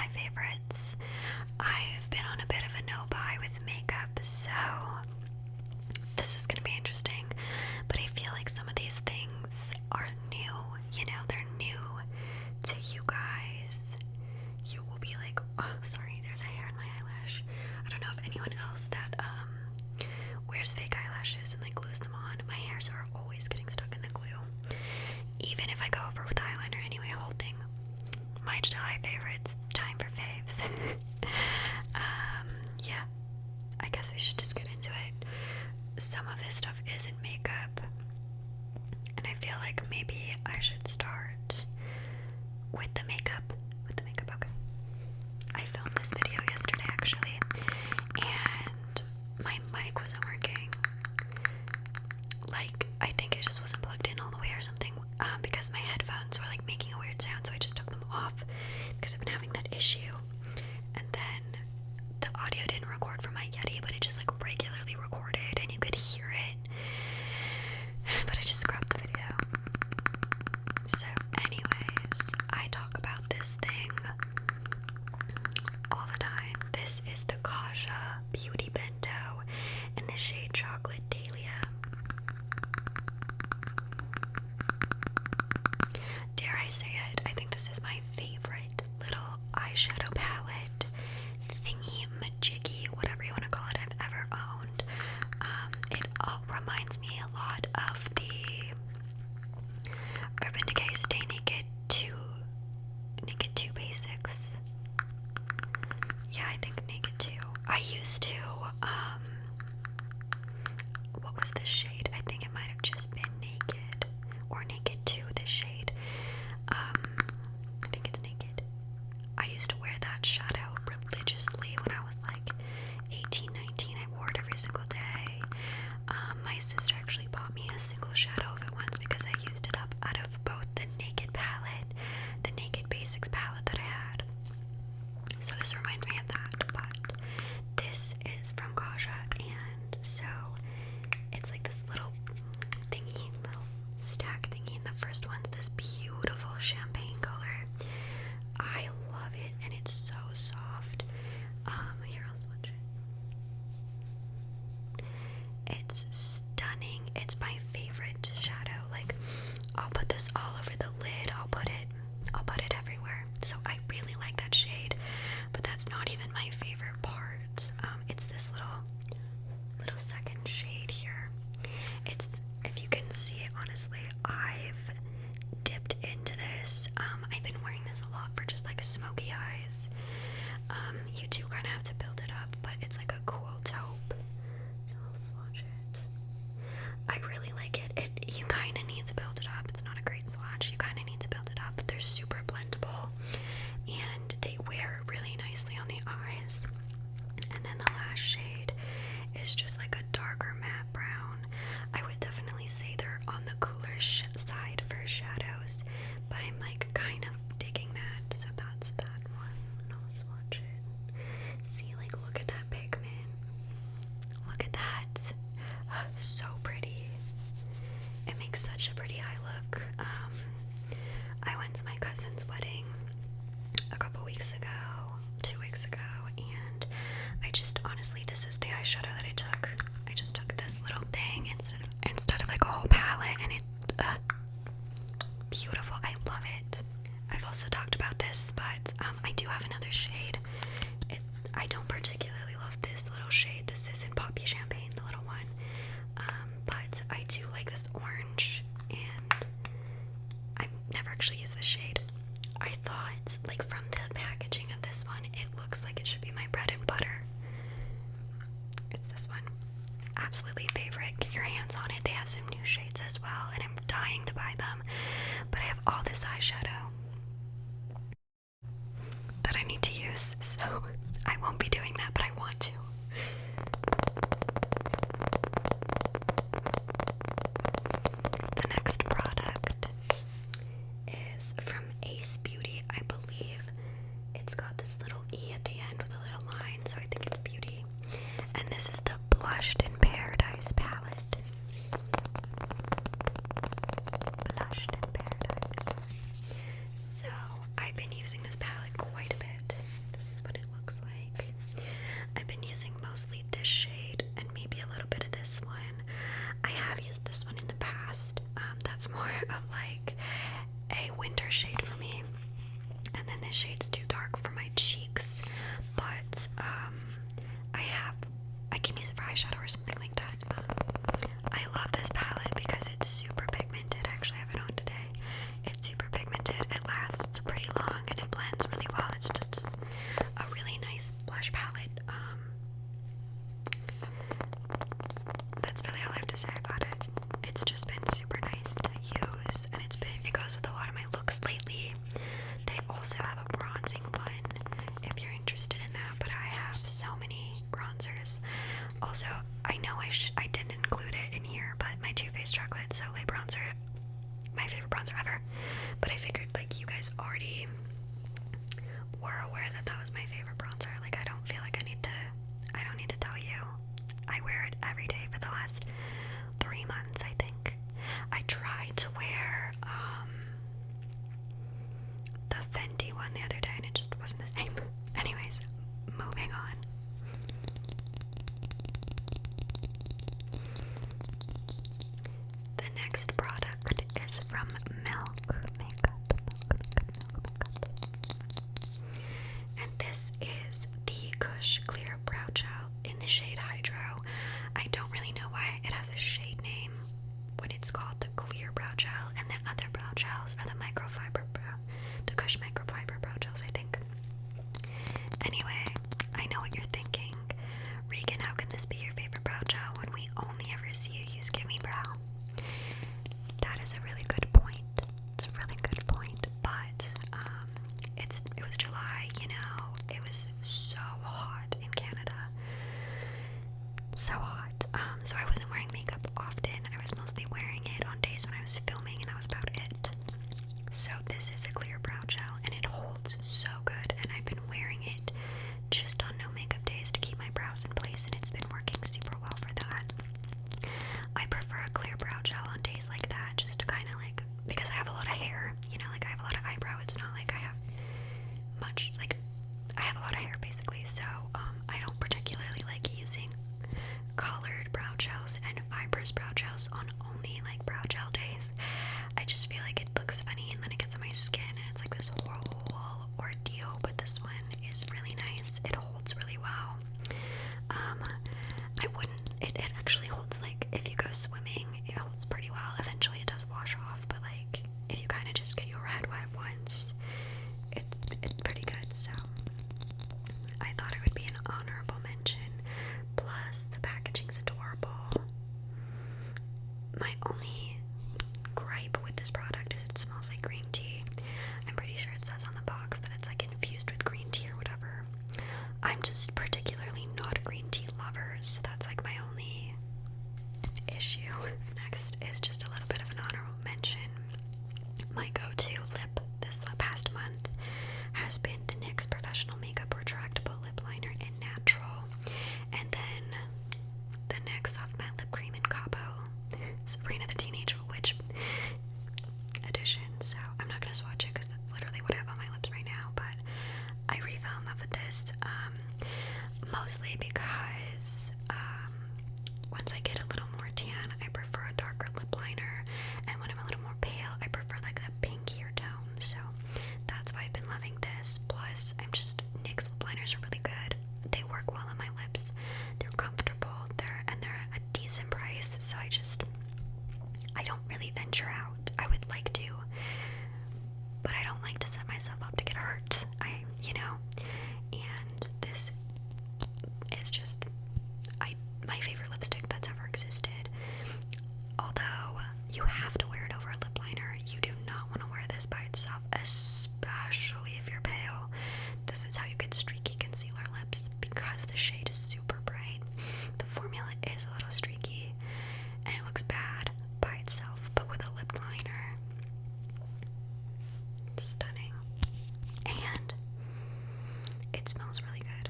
July favorites. I've been on a bit of a no-buy with makeup, so this is gonna be interesting. But I feel like some of these things are new, they're new to you guys. You will be like, oh, sorry, there's a hair in my eyelash. I don't know if anyone else that wears fake eyelashes and like glues them on. My hairs are always getting stuck in the glue. Even if I go over with eyeliner anyway, whole thing. My July favorites, it's time for faves. Yeah, I guess we should just get into it. Some of this stuff isn't makeup, and I feel like maybe I should start with the makeup. Okay. I filmed this video yesterday actually, and my mic wasn't working. Like, I think it just wasn't plugged in all the way or something, because my headphones were like making a weird sound, so I just took them off because I've been having that issue. And then the audio didn't record from my Yeti, but it just like regularly recorded and you could hear it. But I just scrubbed the video. So anyways, I talk about this thing all the time. This is the Kaja Beauty Bento in the shade Chocolate Dahlia. Dare I say it, I think this is my favorite little eyeshadow palette thingy majiggy, whatever you want to call it, I've ever owned. It all reminds me a lot of the Urban Decay Stay Naked 2 Basics. Yeah, I think Naked 2. I used to, what was this shade? I think it might have just been Naked, or Naked 2, this shade. I think it's Naked. I used to wear that shadow religiously when I was like 18, 19. I wore it every single day. My sister actually bought me a single shadow of it once because I used it up out of both the Naked palette, the Naked Basics palette that I had. So this reminds me of that, but this is from Kaja, and so it's like this little thingy, little stack thingy, and the first one's this beautiful champagne color. I love it, and it's so soft. Here, I'll switch it. It's stunning. It's my favorite shadow. Like, I'll put this all over the lid. I'll put it everywhere. So I really like that shade, but that's not even my favorite part. It's this little second shade here. It's, if you can see it, honestly, I've dipped into this. I've been wearing this a lot for just like smoky eyes. You do kind of have to build it up, but it's like a cool taupe. So I'll swatch it. I really like it. You kind of need to build it up. It's not a great swatch. You kind of need to build it up. They're super blendable, and they wear really nicely on the eyes. And then the last shade is just like a darker matte brown. I would definitely say they're on the cooler side for shadows, but I'm like kind of digging that. So that's that one. I'll swatch it. See, like, look at that pigment. Look at that. So pretty. It makes such a pretty eye look. I went to my cousin's wedding a couple weeks ago, 2 weeks ago, and I just, honestly, this is the eyeshadow that I took. I just took this little thing instead of like a whole palette, and it, beautiful. I love it. I've also talked about this, but I do have another shade. I don't particularly love this little shade. This isn't Poppy Champagne, the little one, but I do like this orange, and I've never actually used this shade. I thought, like, from the packaging of this one, it looks like it should be my bread and butter. It's this one. Absolutely favorite. Get your hands on it. They have some new shades as well, and I'm dying to buy them. But I have all this eyeshadow that I need to use, so I won't be doing that, but I want to. The next product is from Ace Beauty, I believe. It's got this little E at the end with a little line, so I think it's Beauty. And this is the Blushed in Paradise palette. Blushed in Paradise. So I've been using this palette quite a bit. of like a winter shade for me, and then this shade's too dark for my cheeks, but I can use it for eyeshadow or something like that. I love this palette because it's super pigmented. I actually have it on today. It's super pigmented, it lasts pretty long, and it blends really well. It's just a really nice blush palette. That's really all I have to say about it. It's just been super nice to use, and it goes with a lot of my looks lately. They also have a bronzing one if you're interested in that, but I have so many bronzers. Also, I know I didn't include it in here, but my Too Faced Chocolate Soleil bronzer, my favorite bronzer ever. But I figured like you guys already were aware that that was my favorite bronzer. Like I don't feel like I don't need to tell you. I wear it every day for the last 3 months, I think. I tried to wear the Fenty one the other day and it just wasn't the same. Anyways, moving on. The next product is from Milk Makeup. And this is the Kush Clear Brow Gel in the shade Hydro. I don't really know why it has a shade name when it's called the Clear Brow Gel, and the other brow gels are the the Kush Microfiber Brow Gels, I think. Anyway, I know what you're thinking. Regan, how can this be your favorite brow gel when we only ever see you use Gimme Brow? That is a really good point. It's a really good point, but it was July, you know, it was so hot in Canada. So hot. So I wasn't wearing makeup often. I was mostly wearing it on days when I was filming, and that was about it. So this is a clear brow gel, and it holds so good, and I've been wearing it just on no makeup days to keep my brows in place, and it's been working super well for that. I prefer a clear brow gel on days like that, just to kind of like, because I have a lot of hair, you know, like I have a lot of eyebrow. It's not like I have much, like I have a lot of hair basically, so I don't particularly like using colored brow gels and fibrous brow gels on only like brow gel days. I just feel like it looks funny and then it gets on my skin and it's like this whole ordeal, but this one is really nice. It holds really well. It actually holds, like if you go swimming, it holds pretty well. Eventually it does wash off, but like if you kind of just get your head wet once, it's pretty good. So I thought it would be an honorable mention. Plus the packaging's adorable. My only gripe with this product is it smells like green tea. I'm pretty sure it says on the box that it's like infused with green tea or whatever. I'm just particularly not a green tea lover, so that's like my only issue. Next is just a little bit of an honorable mention. My go-to lip this past month has been the NYX Professional Makeup Retractable Lip Liner in Natural, and then the NYX Soft Matte Lip Cream in Cabo, Sabrina the Teenage Witch edition. So I'm not gonna swatch it because that's literally what I have on my lips right now, but I really fell in love with this, mostly because once I get a little more tan, I prefer a darker lip liner, and when I'm a little more pale, I prefer like that pinkier tone. So that's why I've been loving this. Plus, NYX lip liners are really good. They work well on my lips. They're comfortable. They're a decent price. So I don't really venture out. I would like to, but I don't like to set myself up to get hurt. And this is just my favorite lipstick that's ever existed. Although you have to wear it over a lip liner, you do not want to wear this by itself, especially if you're pale. This is how you get streaky concealer lips, because the shade is super bright. The formula is a little streaky, and it looks bad by itself, but with a lip liner, stunning. And it smells really good.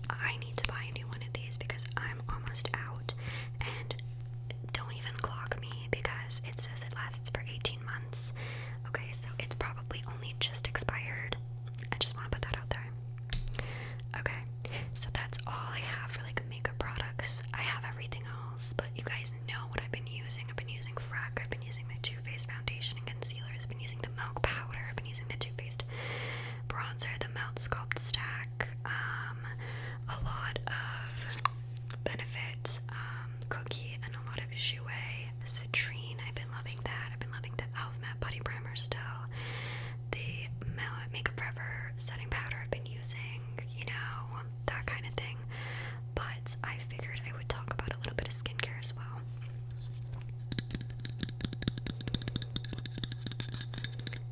I need to buy a new one of these because I'm almost out, and don't even clock me because it says it lasts for 18 months. Okay, so it's probably only just expired. I just want to put that out there. Okay, so that's all I have for like makeup products. I have everything else, but you guys know what I've been using. I've been using Freck, I've been using my Too Faced foundation. using the milk powder, I've been using the Too Faced bronzer, the Melt Sculpt Stack, a lot of Benefit Cookie, and a lot of Jouer Citrine. I've been loving that. I've been loving the e.l.f. Matte Body Primer still. The Makeup Forever setting powder I've been using, you know, that kind of thing. But I figured I would talk about a little bit of skincare as well.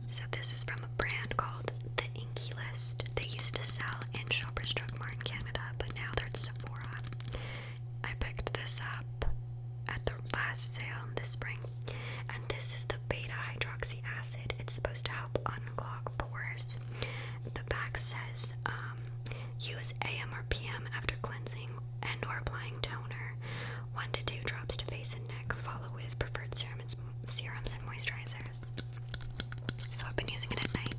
So this is from a brand called The Inky List. They used to sell in Shoppers Drug Mart in Canada, but now they're at Sephora. I picked this up at the last sale this spring, and this is the beta hydroxy acid. It's supposed to help unclog pores. The back says use AM or PM after cleansing and or applying toner, 1 to 2 drops to face and neck, follow with preferred serums and moisturizers. So I've been using it at night,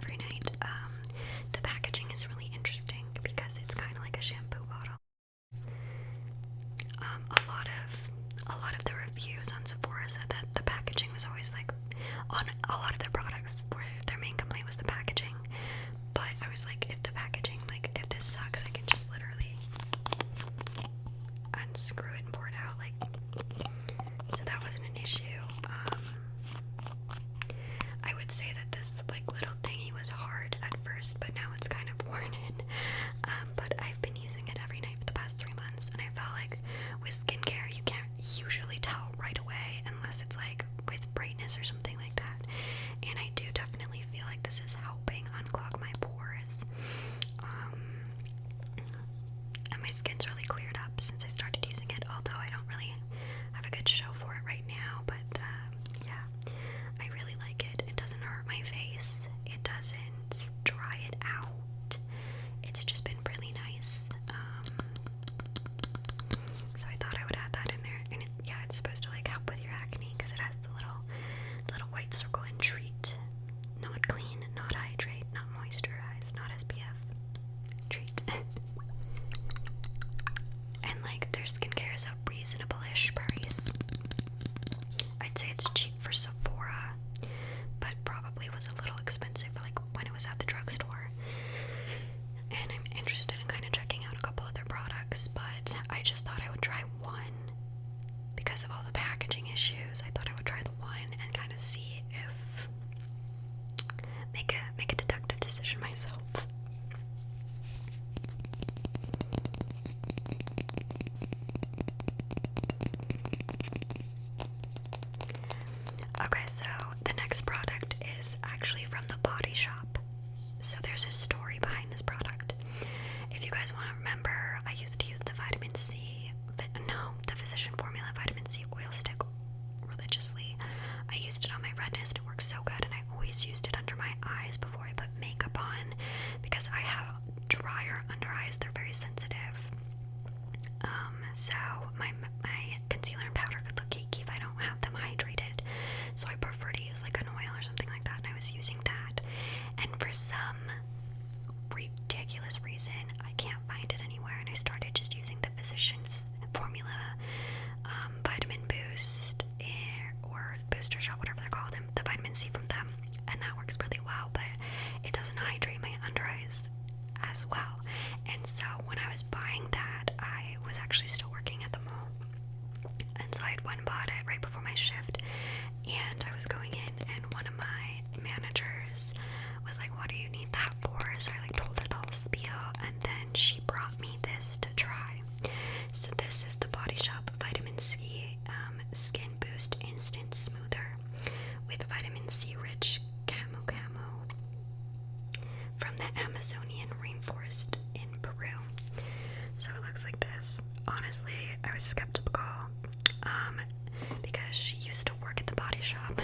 every night. The packaging is really interesting because it's kind of like a shampoo bottle. A lot of the reviews on Sephora said that the packaging was always like, on a lot of their products, where their main complaint was the packaging. But I was like, if the packaging, like, if this sucks, I can just literally unscrew it and pour it out, like, so that wasn't an issue. I would say that this, like, little thingy was hard at first, but now it's kind of worn in. But I've been using it every night for the past 3 months, and I felt like with skincare, you can't usually tell right away unless it's like with brightness or something like that. And I do definitely feel like this is helping unclog my pores. And my skin's really cleared up since I started using it, although I don't really have a good show for it right now. But yeah, I really like it. It doesn't hurt my face. It doesn't dry it out. It's just been really nice. So I thought I would add that in there. And yeah, it's supposed to like help with your acne because it has the little white circle and treat. Not clean, not hydrate, not moisturize, not SPF. Treat. And like their skincare is a reasonable-ish price. I'd say it's cheap for Sephora, but probably was a little expensive like when it was at the drugstore. And I'm interested in kind of checking out a couple other products, but I just thought I would try one because of all the packaging issues. I thought I would try the one and kind of see if make a deductive decision myself. Okay, so the next product is actually from the Body Shop. So there's a story behind this product. If you guys want to remember, I used to use the the Physician Formula Vitamin C oil stick religiously. I used it on my redness and it works so good, and I always used it under my eyes before I put makeup on because I have drier under eyes. They're very sensitive. So my concealer and powder could look cakey if I don't have them hydrated. So I prefer to use like an oil or something like that, and I was using that. And for some ridiculous reason, I can't find it anywhere, and I started just using the Physician's Formula Vitamin Boost or Booster Shot, whatever they're called, the vitamin C from them, and that works really well, but it doesn't hydrate my under eyes as well. And so when I was buying that, I was actually still working at the mall, and so I had went and bought it right before my shift, and I was going in, and one of my managers was like, what do you need that for? So I like told her the whole spiel, and then she brought me this to try. So this is the Body Shop Vitamin C Skin Boost Instant Smoother with vitamin C rich Camu from the Amazonian rainforest in Peru. So it looks like this. Honestly, I was skeptical because she used to work at the Body Shop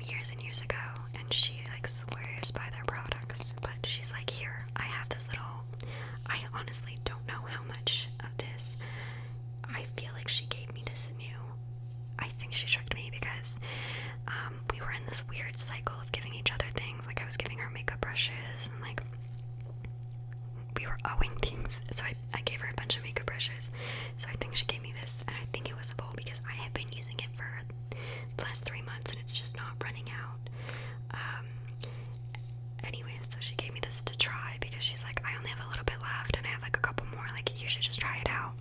years and years ago, and she like swears by their products. But she's like, here, I have this little, I honestly don't know how much of this. I feel like she gave me this new. I think she tricked me because we were in this weird cycle of giving each other things. Like I was giving her makeup brushes, and like we were owing things, so I gave her a bunch of makeup brushes. So I think she gave me this, and I think it was full because I have been using it for the last 3 months and it's just not running she gave me this to try because she's like, I only have a little bit left and I have like a couple more, like you should just try it out.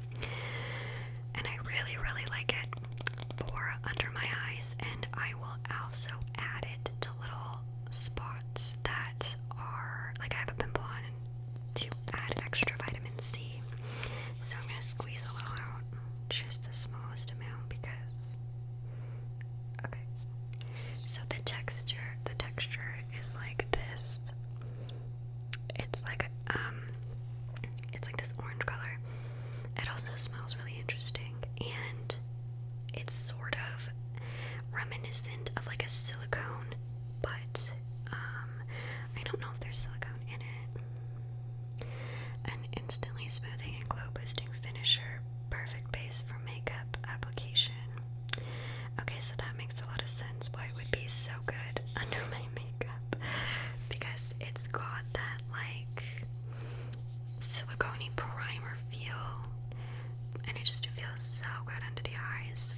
And I really, really like it for under my eyes, and I will also add it to little spots that are, like I have a pimple on, to add extra vitamin C. So I'm going to squeeze a little out, just the smallest amount because, okay. So the texture is like this. It's like this orange color. It also smells really interesting, and it's sort of reminiscent of like a silicone, but I don't know if there's silicone in it. An instantly smoothing and glow boosting finisher, perfect base for makeup application. Okay, so that makes a lot of sense why it would be so good under my makeup, because it's got that like silicone-y primer feel, and it just feels so good under the eyes.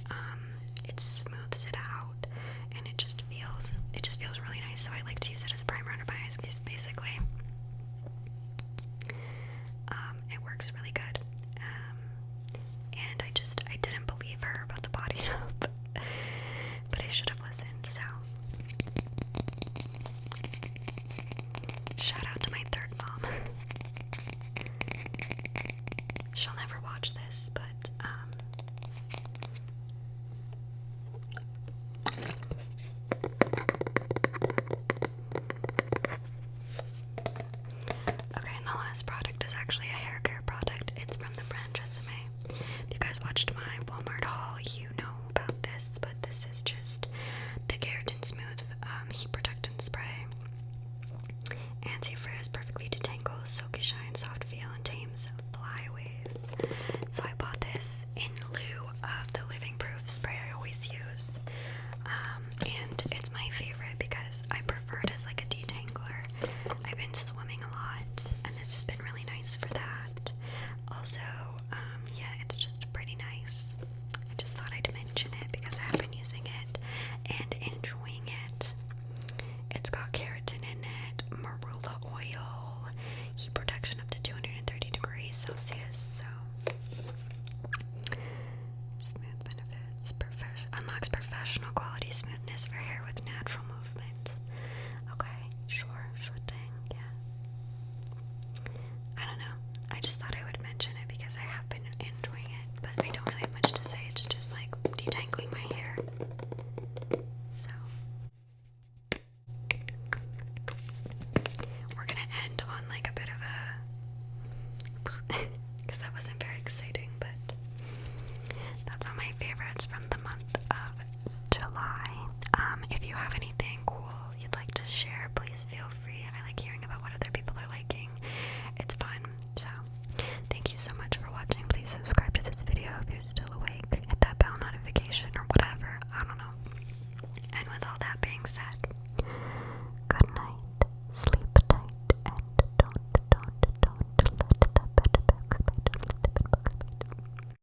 It smooths it out, and it just feels really nice. So I like to use it as a primer under my eyes, basically. It works really good. And I didn't believe her about the body shop, but I should have listened. So shout out to my third mom. She'll never watch this, but okay, and the last product is actually a hair care product. It's from the brand Tresemme. If you guys watched my Walmart haul, you know about this, but this is just the Keratin Smooth Heat Protectant Spray. Anti-frizz, perfectly detangles, silky shine, soft feel, and tames fly wave. So I bought this in lieu of the Living Proof spray I always use, and it's my favorite because I prefer it as like a detangler. I've been swimming a lot, and this has been really nice for that. Also, yeah, it's just pretty nice. I just thought I'd mention it because I have been using it and enjoying it. It's got keratin in it, marula oil, heat protection up to 230 degrees Celsius. So smooth benefits, unlocks professional quality smoothness for hair with natural movement. Okay, sure thing, yeah. I don't know. I just thought I would mention it because I have been enjoying it, but I don't really have much to say. It's just like detangling my hair. So we're gonna end on like a bit of a because that wasn't very exciting, but that's all my favorites from the month of July. If you have anything cool you'd like to share, please feel free. I like hearing about what other people are liking. It's fun. So thank you so much for watching. Please subscribe.